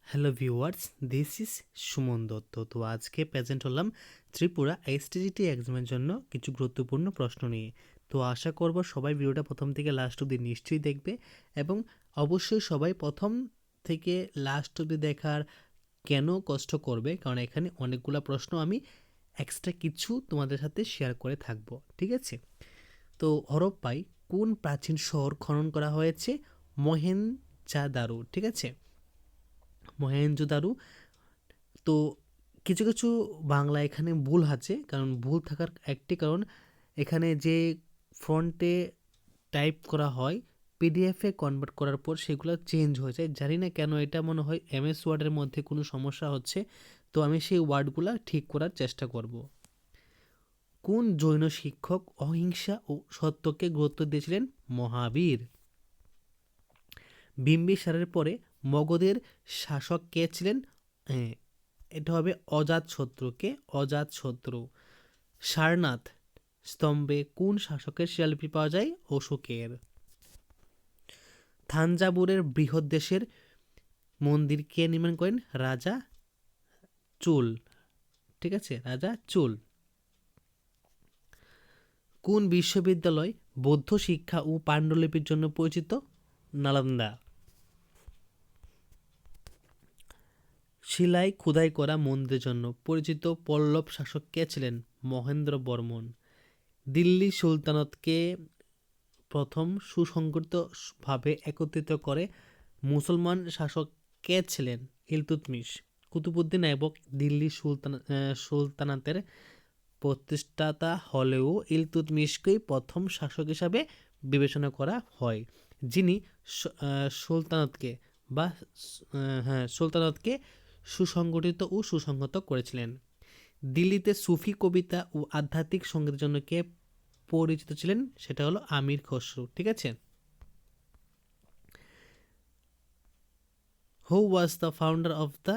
Hello viewers, this is Suman Dutta. তো আজকে present হলাম ত্রিপুরা এসটিজিটি এক্সামের জন্য কিছু গুরুত্বপূর্ণ প্রশ্ন নিয়ে। তো আশা করব সবাই ভিডিওটা প্রথম থেকে লাস্ট অবধি নিশ্চয়ই দেখবে এবং অবশ্যই সবাই প্রথম থেকে লাস্ট অবধি দেখার কেন কষ্ট করবে, কারণ এখানে অনেকগুলো প্রশ্ন আমি এক্সট্রা কিছু তোমাদের সাথে শেয়ার করে থাকবো, ঠিক আছে? তো হরপ্পায় কোন প্রাচীন শহর খনন করা হয়েছে? মহেঞ্জোদারো, ঠিক আছে? মহেঞ্জোদারো। তো কিছু কিছু বাংলা এখানে ভুল আছে, কারণ ভুল থাকার একটি কারণ এখানে যে ফ্রন্টে টাইপ করা হয় পিডিএফে কনভার্ট করার পর সেগুলো চেঞ্জ হয়ে যায়। জানি না কেন, এটা মনে হয় এমএস ওয়ার্ডের মধ্যে কোনো সমস্যা হচ্ছে। তো আমি সেই ওয়ার্ডগুলো ঠিক করার চেষ্টা করব। কোন জৈন শিক্ষক অহিংসা ও সত্যকে গুরুত্ব দিয়েছিলেন? মহাবীর। বিম্বিসারের পরে মগধের শাসক কে ছিলেন? হ্যাঁ, এটা হবে অজাতশত্রুকে অজাতশত্রু। সারনাথ স্তম্ভে কোন শাসকের শিলালিপি পাওয়া যায়? অশোকের। থাঞ্জাভুরের বৃহদ্দেশের মন্দির কে নির্মাণ করেন? রাজা চুল, ঠিক আছে, রাজা চুল। কোন বিশ্ববিদ্যালয় বৌদ্ধ শিক্ষা ও পাণ্ডুলিপির জন্য পরিচিত? নালন্দা। শিলায় খোদাই করা মন্দিরের জন্য পরিচিত পল্লব শাসক কে ছিলেন? মহেন্দ্র বর্মন। দিল্লি সুলতানতকে প্রথম সুসংগঠিতভাবে একত্রিত করে মুসলমান শাসক কে ছিলেন? ইলতুৎমিশ। কুতুবউদ্দিন আইবক দিল্লি সুলতানাতের প্রতিষ্ঠাতা হলেও ইলতুৎমিশকেই প্রথম শাসক হিসাবে বিবেচনা করা হয়, যিনি সুলতানতকে বা সুলতানতকে সুসংগঠিত ও সুসংহত করেছিলেন। দিল্লিতে সুফি কবিতা ও আধ্যাত্মিক সঙ্গীতের জন্য কে পরিচিত ছিলেন? সেটা হলো আমির খসরু, ঠিক আছে। Who was the founder of the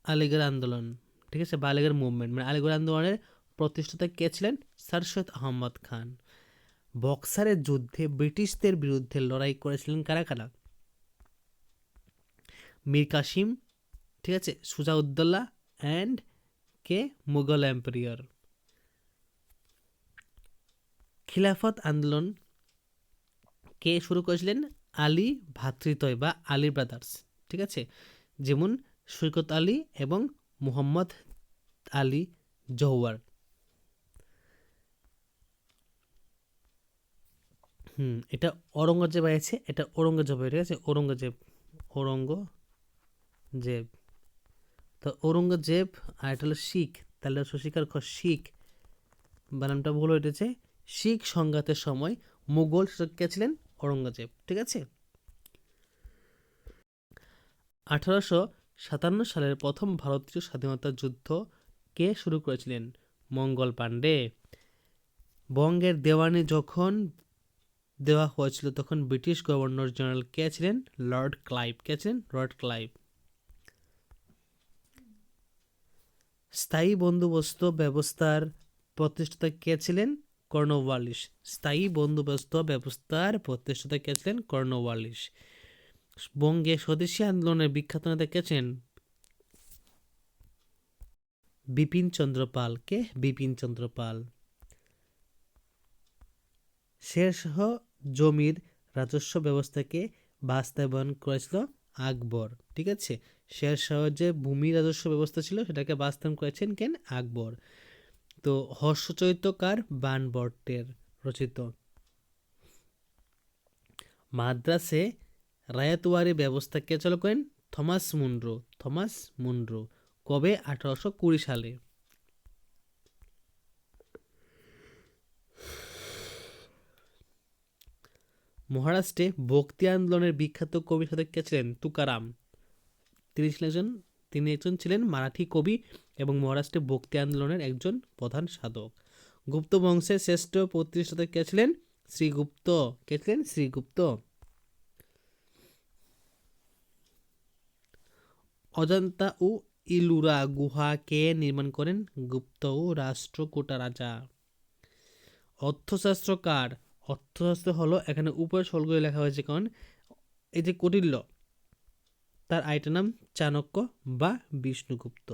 Aligarh আন্দোলন, ঠিক আছে, বা আলিগড় মুভমেন্ট, মানে আলিগড় আন্দোলনের প্রতিষ্ঠাতা কে ছিলেন? স্যার সৈয়দ আহমদ খান। বক্সারের যুদ্ধে ব্রিটিশদের বিরুদ্ধে লড়াই করেছিলেন কারা কারা? মীর কাসিম, ঠিক আছে, Shuja-ud-Daula and K Mughal empire. খিলাফত আন্দোলন কে শুরু করেছিলেন? আলী ভ্রাতৃদ্বয় বা আলী ব্রাদার্স, ঠিক আছে, যেমন সৈকত আলী এবং মুহাম্মদ আলী জওয়ার। এটা ঔরঙ্গজেব আছে, এটা ঔরঙ্গজেব, ঠিক আছে, ঔরঙ্গজেব, ঔরঙ্গজেব। তো ঔরঙ্গজেব, আর এটা হলো শিখ, তাহলে শশিকার খ শিখ, বানানটা ভুল হয়েছে। শিখ সংঘাতের সময় মুঘল শাসক কে ছিলেন? ঔরঙ্গজেব, ঠিক আছে। 1857 সালের প্রথম ভারতীয় স্বাধীনতা যুদ্ধ কে শুরু করেছিলেন? মঙ্গল পাণ্ডে। বঙ্গের দেওয়ানি যখন দেওয়া হয়েছিল তখন ব্রিটিশ গভর্নর জেনারেল কে ছিলেন? Lord Clive. কে ছিলেন? Lord Clive. স্থায়ী বন্দোবস্ত ব্যবস্থার প্রতিষ্ঠাতা কে ছিলেন? কর্নওয়ালিস। স্থায়ী বন্দোবস্ত ব্যবস্থার প্রতিষ্ঠাতা কে ছিলেন? কর্নওয়ালিস। বঙ্গে স্বদেশী আন্দোলনের বিখ্যাত নেতা কে ছিলেন? বিপিন চন্দ্র পাল। কে? বিপিন চন্দ্র পাল। শেরশাহ জমির রাজস্ব ব্যবস্থাকে বাস্তবায়ন করেছিল আকবর, ঠিক আছে। শেরশাহ যে ভূমি রাজস্ব ব্যবস্থা ছিল সেটাকে বাস্তবায়ন করেছেন কেন? আকবর। তো হর্ষচরিতকার বাণভট্টের রচিত। মাদ্রাসে রায়তওয়ারি ব্যবস্থা কে চালু করেন? Thomas Munro. Thomas Munro. কবে? 1820 সালে। মহারাষ্ট্রে ভক্তি আন্দোলনের বিখ্যাত কবি সাধক কে ছিলেন? তুকারাম। তিনি একজন ছিলেন মারাঠি কবি এবং মহারাষ্ট্রে ভক্তি আন্দোলনের একজন প্রধান সাধক। গুপ্ত বংশের শ্রেষ্ঠ প্রতিষ্ঠাতা কে ছিলেন? শ্রীগুপ্ত। কে ছিলেন? শ্রীগুপ্ত। অজন্তা ও ইলুরা গুহা কে নির্মাণ করেন? গুপ্ত ও রাষ্ট্রকূটা রাজা। অর্থশাস্ত্রকার। অর্থশাস্ত্র হলো, এখানে উপরে সলগুলো লেখা হয়েছে কারণ এই যে কৌটিল্য, তার আরেকটা নাম চাণক্য বা বিষ্ণুগুপ্ত।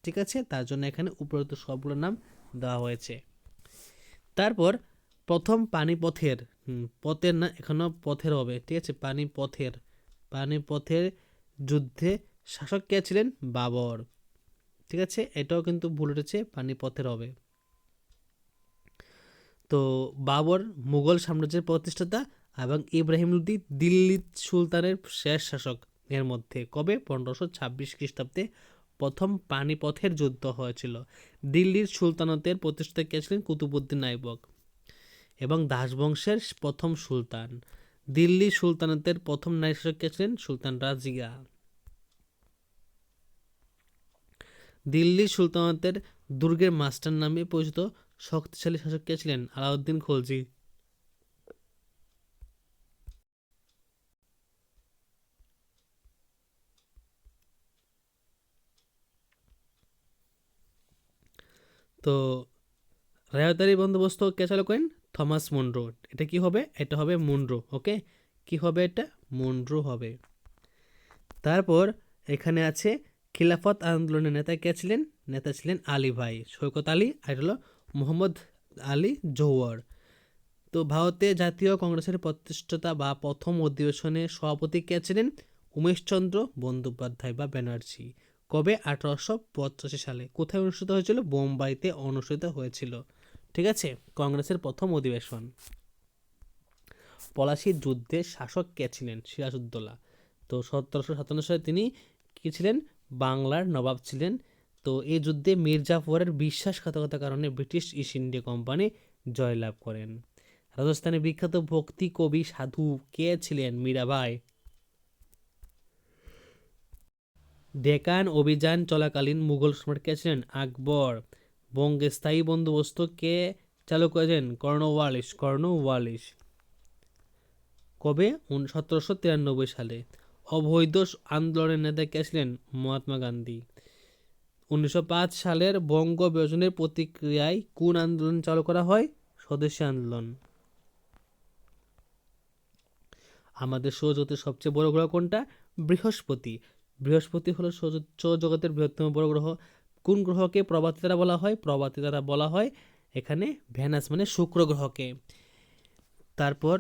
ঠিক আছে, তার জন্য এখানে উপরোক্ত সবগুলো নাম দেওয়া হয়েছে। তারপর প্রথম পানিপথের পথের না, এখনো পথের হবে, ঠিক আছে, পানিপথের যুদ্ধে শাসক কে ছিলেন? বাবর। ঠিক আছে, এটাও কিন্তু ভুল উঠেছে, পানিপথের হবে। তো বাবর মুঘল সাম্রাজ্যের প্রতিষ্ঠাতা এবং ইব্রাহিম লোদি দিল্লি সুলতানের শেষ শাসক এর মধ্যে কবে? 1526 খ্রিস্টাব্দে প্রথম পানিপথের যুদ্ধ হয়েছিল। দিল্লির সুলতানতের প্রতিষ্ঠাতা কে ছিলেন? কুতুবউদ্দিন আইবক এবং দাসবংশের প্রথম সুলতান। দিল্লি সুলতানতের প্রথম নারী শাসক কে ছিলেন? সুলতান রাজিয়া। দিল্লি সুলতানতের দুর্গের মাস্টার নামে পরিচিত শক্তিশালী শাসক কে ছিলেন? আলাউদ্দিন খলজি। তো রায়তারি বন্দোবস্ত কে চালু করেন? Thomas Munro. এটা কি হবে? এটা হবে মুনরো। ওকে, কি হবে এটা? মুনরো হবে। তারপর এখানে আছে খিলাফত আন্দোলনের নেতা কে ছিলেন? নেতা ছিলেন আলী ভাই, শৌকত আলী, আর হলো মোহাম্মদ আলী জৌহর। তো ভারতে জাতীয় কংগ্রেসের প্রতিষ্ঠাতা বা প্রথম অধিবেশনে সভাপতি কে ছিলেন? উমেশচন্দ্র বন্দ্যোপাধ্যায় বা ব্যানার্জি। কবে? 1885 সালে। কোথায় অনুষ্ঠিত হয়েছিল? বোম্বাইতে অনুষ্ঠিত হয়েছিল। ঠিক আছে, কংগ্রেসের প্রথম অধিবেশন। পলাশির যুদ্ধে শাসক কে ছিলেন? সিরাজউদ্দৌলা। তো 1757 সালে তিনি কি ছিলেন? বাংলার নবাব ছিলেন। তো এই যুদ্ধে মির্জাফরের বিশ্বাসঘাতকতার কারণে ব্রিটিশ ইস্ট ইন্ডিয়া কোম্পানি জয়লাভ করেন। রাজস্থানের বিখ্যাত ভক্তি কবি সাধু কে ছিলেন? মীরাবাই। ডেকান অভিযান চলাকালীন মুঘল সম্রাট কে ছিলেন? আকবর। বঙ্গে স্থায়ী বন্দোবস্ত কে চালু করেছেন? কর্নওয়ালিস। কবে? 1793 সালে। অবৈধ আন্দোলনের নেতা কে ছিলেন? মহাত্মা গান্ধী। 1905 সালের বঙ্গ বিভাজনের প্রতিক্রিয়ায় কোন আন্দোলন চালু করা হয়? স্বদেশী আন্দোলন। আমাদের সৌরজগতের সবচেয়ে বড় গ্রহ কোনটা? বৃহস্পতি। বৃহস্পতি হলো সৌরজগতের বৃহত্তম বড় গ্রহ। কোন গ্রহকে প্রভাতী তারা বলা হয়? প্রভাতী তারা বলা হয় এখানে ভেনাস মানে শুক্র গ্রহকে। তারপর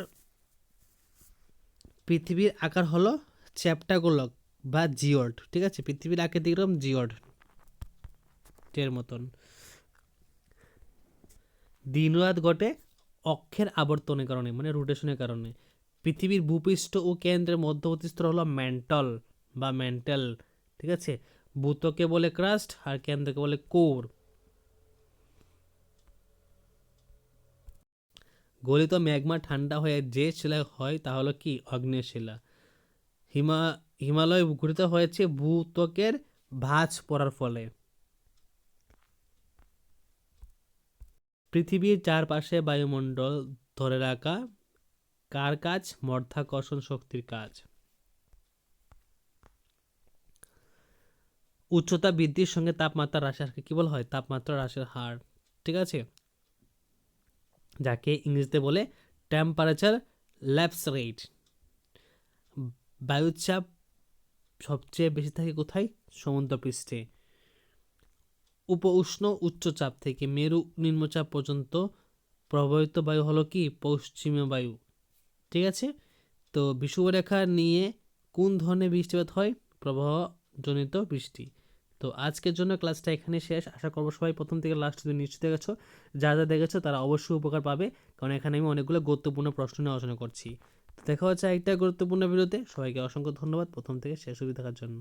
পৃথিবীর আকার হলো চ্যাপ্টাগোলক বা জিওড। ঠিক আছে, পৃথিবীর আকৃতি এরকম জিওড এর মতন। দিন রাত ঘটে অক্ষের আবর্তনের কারণে, মানে রোটেশনের কারণে। পৃথিবীর ভূপৃষ্ঠ ও কেন্দ্রের মধ্যবর্তী স্তর হলো ম্যান্টেল। ঠিক আছে, ভূত্বকে বলে ক্রাস্ট আর কেন্দ্রকে বলে কোর। গলিত ম্যাগমা ঠান্ডা হয়ে যে শিলা হয় তা হলো কি? আগ্নেয় শিলা। হিমালয় গঠিত হয়েছে ভূত্বকের ভাঁজ পড়ার ফলে। পৃথিবীর চারপাশে বায়ুমণ্ডল ধরে রাখা কার কাজ? মাধ্যাকর্ষণ শক্তির কাজ। উচ্চতা বৃদ্ধির সঙ্গে তাপমাত্রা হ্রাসের হারকে কি বলা হয়? তাপমাত্রা হ্রাসের হার। ঠিক আছে, যাকে ইংরেজিতে বলে টেম্পারেচার ল্যাপস রেট। বায়ুচাপ সবচেয়ে বেশি থাকে কোথায়? সমুদ্রপৃষ্ঠে। উষ্ণ উচ্চচাপ থেকে মেরু নিম্নচাপ পর্যন্ত প্রবাহিত বায়ু হলো কি? পশ্চিমীয় বায়ু। ঠিক আছে, তো বিষুবরেখা নিয়ে কোন ধরনের বৃষ্টিপাত হয়? প্রবাহজনিত বৃষ্টি। তো আজকের জন্য ক্লাসটা এখানে শেষ। আশা করবো সবাই প্রথম থেকে লাস্ট তুমি নিশ্চিত দেখেছো। যা দেখেছো তারা অবশ্যই উপকার পাবে, কারণ এখানে আমি অনেকগুলো গুরুত্বপূর্ণ প্রশ্ন নিয়ে আলোচনা করছি। দেখা হচ্ছে একটা গুরুত্বপূর্ণ ভিডিওতে। সবাইকে অসংখ্য ধন্যবাদ প্রথম থেকে শেষ অবধি দেখার জন্য।